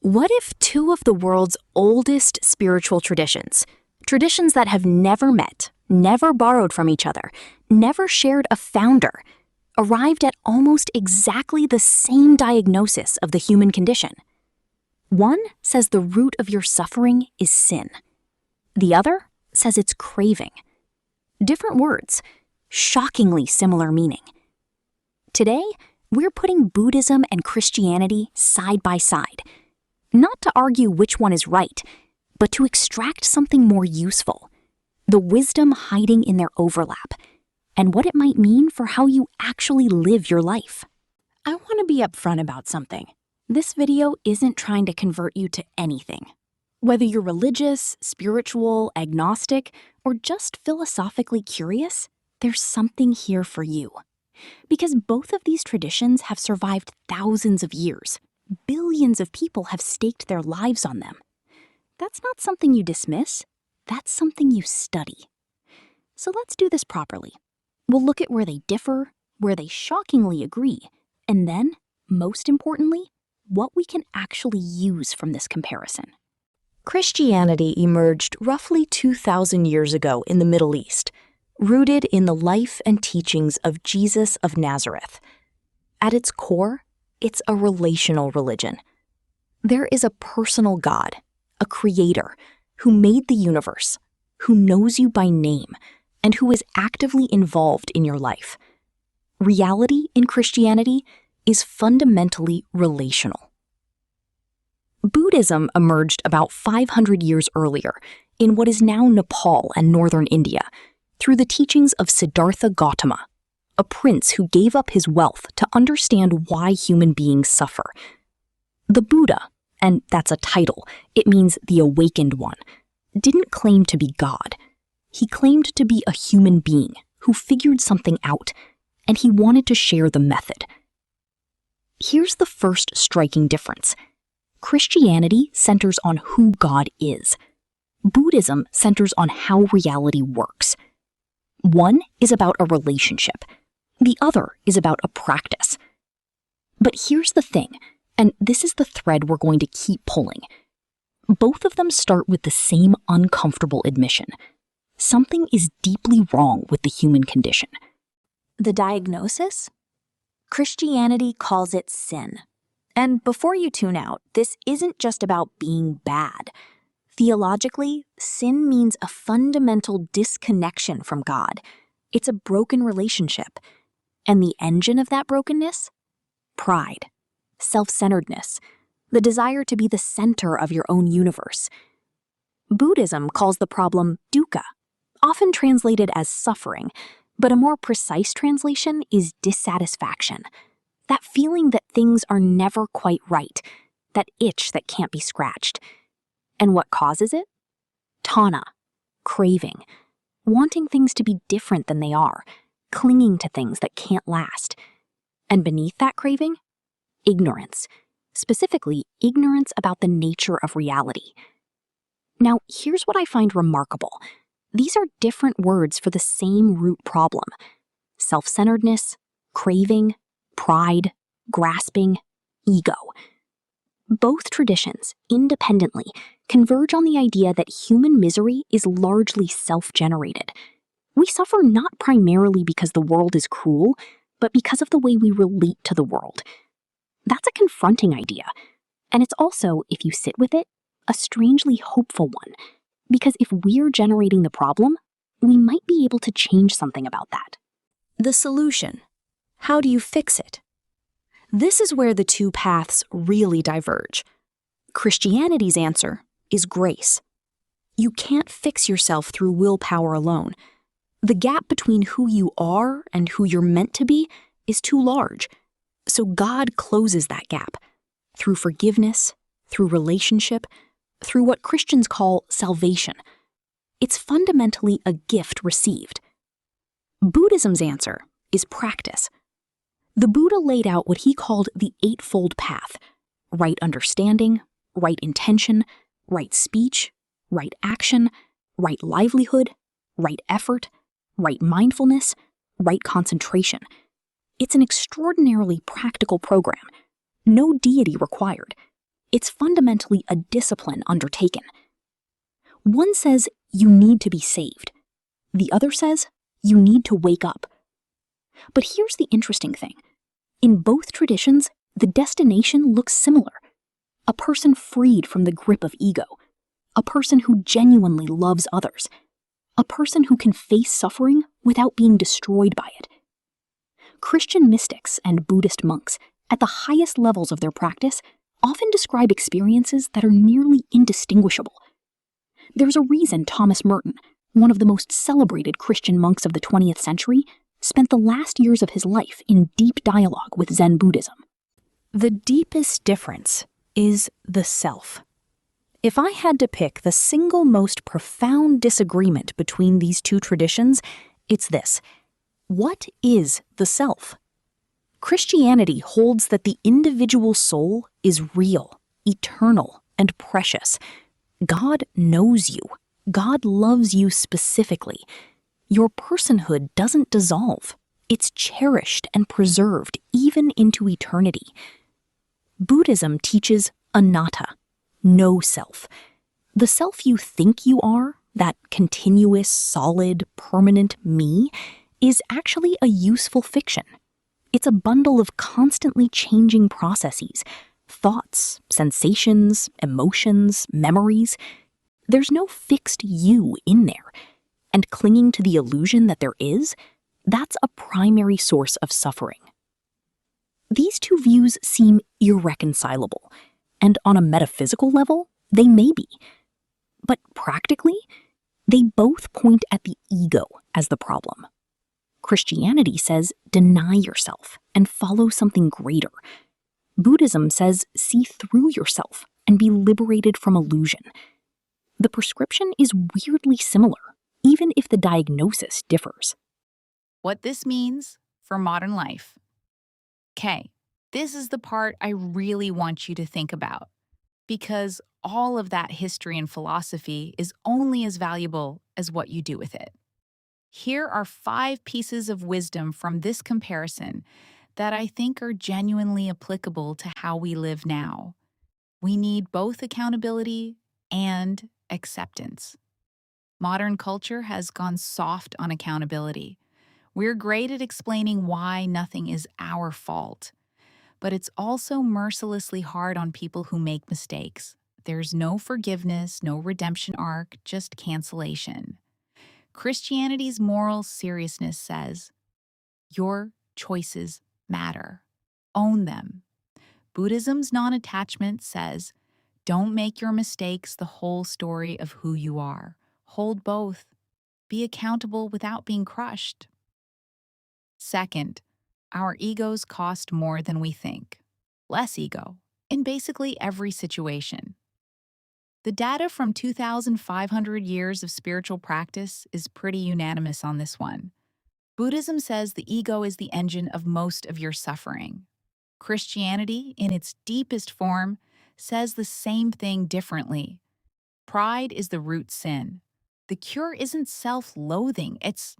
What if two of the world's oldest spiritual traditions, traditions that have never met, never borrowed from each other, never shared a founder, arrived at almost exactly the same diagnosis of the human condition? One says the root of your suffering is sin. The other says it's craving. Different words, shockingly similar meaning. Today, we're putting Buddhism and Christianity side by side, not to argue which one is right, but to extract something more useful, the wisdom hiding in their overlap, and what it might mean for how you actually live your life. I want to be upfront about something. This video isn't trying to convert you to anything. Whether you're religious, spiritual, agnostic, or just philosophically curious, there's something here for you. Because both of these traditions have survived thousands of years. Billions of people have staked their lives on them. That's not something you dismiss, that's something you study. So let's do this properly. We'll look at where they differ, where they shockingly agree, and then, most importantly, what we can actually use from this comparison. Christianity emerged roughly 2,000 years ago in the Middle East, rooted in the life and teachings of Jesus of Nazareth. At its core, it's a relational religion. There is a personal God, a creator, who made the universe, who knows you by name, and who is actively involved in your life. Reality in Christianity is fundamentally relational. Buddhism emerged about 500 years earlier in what is now Nepal and northern India through the teachings of Siddhartha Gautama, a prince who gave up his wealth to understand why human beings suffer. The Buddha, and that's a title, it means the awakened one, didn't claim to be God. He claimed to be a human being who figured something out, and he wanted to share the method. Here's the first striking difference. Christianity centers on who God is. Buddhism centers on how reality works. One is about a relationship. The other is about a practice. But here's the thing, and this is the thread we're going to keep pulling. Both of them start with the same uncomfortable admission. Something is deeply wrong with the human condition. The diagnosis? Christianity calls it sin. And before you tune out, this isn't just about being bad. Theologically, sin means a fundamental disconnection from God. It's a broken relationship. And the engine of that brokenness? Pride, self-centeredness, the desire to be the center of your own universe. Buddhism calls the problem dukkha, often translated as suffering, but a more precise translation is dissatisfaction. That feeling that things are never quite right, that itch that can't be scratched. And what causes it? Tanha, craving, wanting things to be different than they are, clinging to things that can't last. And beneath that craving, ignorance, specifically ignorance about the nature of reality. Now, here's what I find remarkable. These are different words for the same root problem: self-centeredness, craving, pride, grasping, ego. Both traditions, independently, converge on the idea that human misery is largely self-generated. We suffer not primarily because the world is cruel, but because of the way we relate to the world. That's a confronting idea. And it's also, if you sit with it, a strangely hopeful one. Because if we're generating the problem, we might be able to change something about that. The solution. How do you fix it? This is where the two paths really diverge. Christianity's answer is grace. You can't fix yourself through willpower alone. The gap between who you are and who you're meant to be is too large. So God closes that gap through forgiveness, through relationship, through what Christians call salvation. It's fundamentally a gift received. Buddhism's answer is practice. The Buddha laid out what he called the Eightfold Path: right understanding, right intention, right speech, right action, right livelihood, right effort, right mindfulness, right concentration. It's an extraordinarily practical program. No deity required. It's fundamentally a discipline undertaken. One says you need to be saved. The other says you need to wake up. But here's the interesting thing. In both traditions, the destination looks similar. A person freed from the grip of ego. A person who genuinely loves others. A person who can face suffering without being destroyed by it. Christian mystics and Buddhist monks, at the highest levels of their practice, often describe experiences that are nearly indistinguishable. There's a reason Thomas Merton, one of the most celebrated Christian monks of the 20th century, spent the last years of his life in deep dialogue with Zen Buddhism. The deepest difference is the self. If I had to pick the single most profound disagreement between these two traditions, it's this. What is the self? Christianity holds that the individual soul is real, eternal, and precious. God knows you. God loves you specifically. Your personhood doesn't dissolve. It's cherished and preserved even into eternity. Buddhism teaches anatta, no self. The self you think you are, that continuous, solid, permanent me, is actually a useful fiction. It's a bundle of constantly changing processes, thoughts, sensations, emotions, memories. There's no fixed you in there. And clinging to the illusion that there is, that's a primary source of suffering. These two views seem irreconcilable, and on a metaphysical level, they may be. But practically, they both point at the ego as the problem. Christianity says deny yourself and follow something greater. Buddhism says see through yourself and be liberated from illusion. The prescription is weirdly similar, even if the diagnosis differs. What this means for modern life. Okay, this is the part I really want you to think about, because all of that history and philosophy is only as valuable as what you do with it. Here are 5 pieces of wisdom from this comparison that I think are genuinely applicable to how we live now. We need both accountability and acceptance. Modern culture has gone soft on accountability. We're great at explaining why nothing is our fault, but it's also mercilessly hard on people who make mistakes. There's no forgiveness, no redemption arc, just cancellation. Christianity's moral seriousness says, your choices matter. Own them. Buddhism's non-attachment says, don't make your mistakes the whole story of who you are. Hold both. Be accountable without being crushed. Second, our egos cost more than we think. Less ego in basically every situation. The data from 2,500 years of spiritual practice is pretty unanimous on this one. Buddhism says the ego is the engine of most of your suffering. Christianity, in its deepest form, says the same thing differently. Pride is the root sin. The cure isn't self-loathing, it's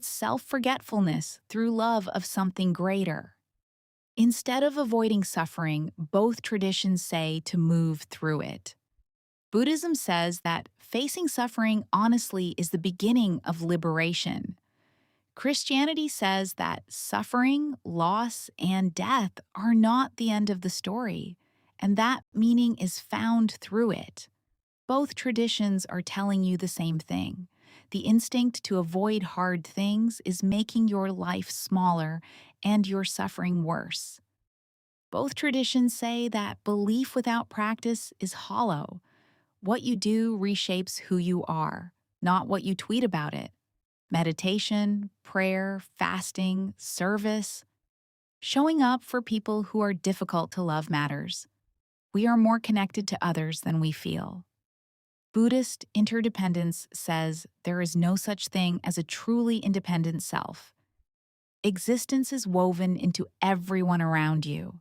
self-forgetfulness through love of something greater. Instead of avoiding suffering, both traditions say to move through it. Buddhism says that facing suffering honestly is the beginning of liberation. Christianity says that suffering, loss, and death are not the end of the story, and that meaning is found through it. Both traditions are telling you the same thing. The instinct to avoid hard things is making your life smaller and your suffering worse. Both traditions say that belief without practice is hollow. What you do reshapes who you are, not what you tweet about it. Meditation, prayer, fasting, service. Showing up for people who are difficult to love matters. We are more connected to others than we feel. Buddhist interdependence says there is no such thing as a truly independent self. Existence is woven into everyone around you.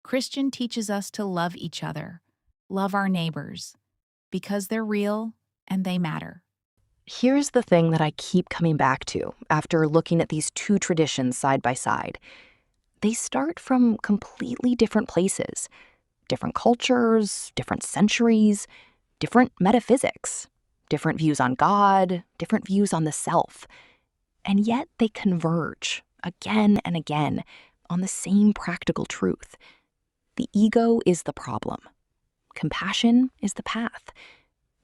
Christian teaches us to love each other, love our neighbors, because they're real and they matter. Here's the thing that I keep coming back to after looking at these two traditions side by side. They start from completely different places. different cultures, different centuries, different metaphysics, different views on God, different views on the self. And yet they converge again and again on the same practical truth. The ego is the problem. Compassion is the path.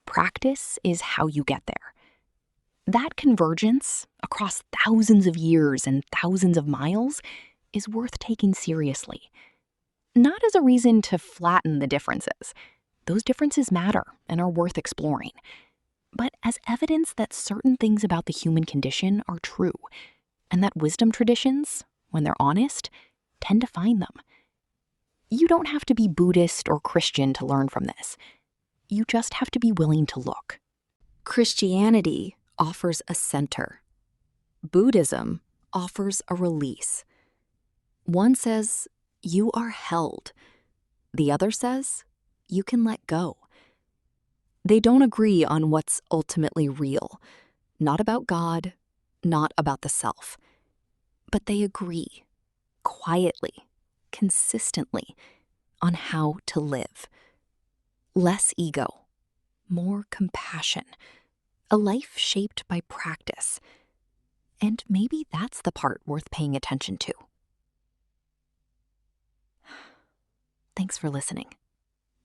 Practice is how you get there. That convergence across thousands of years and thousands of miles is worth taking seriously. Not as a reason to flatten the differences. Those differences matter and are worth exploring. But as evidence that certain things about the human condition are true, and that wisdom traditions, when they're honest, tend to find them. You don't have to be Buddhist or Christian to learn from this. You just have to be willing to look. Christianity offers a center. Buddhism offers a release. One says, you are held. The other says, you can let go. They don't agree on what's ultimately real, not about God, not about the self. But they agree, quietly, consistently, on how to live. Less ego, more compassion, a life shaped by practice. And maybe that's the part worth paying attention to. Thanks for listening.